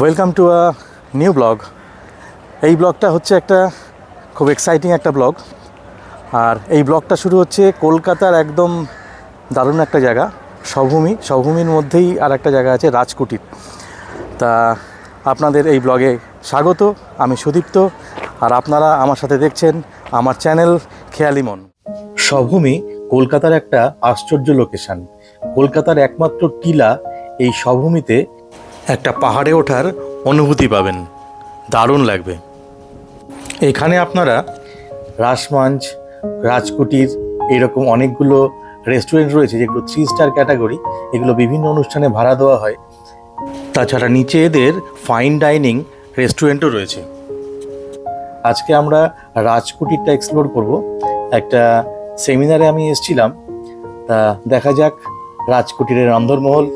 Welcome to a new blog. এই ব্লগটা হচ্ছে একটা খুব এক্সাইটিং একটা ব্লগ। আর এই ব্লগটা শুরু হচ্ছে কলকাতার একদম দারুণ একটা জায়গা স্বভূমির মধ্যেই আর একটা জায়গা আছে রাজকুটির। তা আপনাদের এই ব্লগে স্বাগত। আমি সুদীপ্ত, আর আপনারা আমার সাথে দেখছেন আমার চ্যানেল খেয়ালি মন। স্বভূমি কলকাতার একটা আশ্চর্য লোকেশান। কলকাতার একমাত্র টিলা এই স্বভূমিতে একটা পাহাড়ে ওঠার অনুভূতি পাবেন, দারুণ লাগবে। এখানে আপনারা রাসমঞ্চ, রাজকুটির এরকম অনেকগুলো রেস্টুরেন্ট রয়েছে যেগুলো 3 স্টার ক্যাটাগরি। এগুলো বিভিন্ন অনুষ্ঠানে ভাড়া দেওয়া হয়। তাছাড়া নিচে এদের ফাইন ডাইনিং রেস্টুরেন্টও রয়েছে। আজকে আমরা রাজকুটিরটা এক্সপ্লোর করব। একটা সেমিনারে আমি এসেছিলাম, তা দেখা যাক রাজকুটিরের অন্দরমহল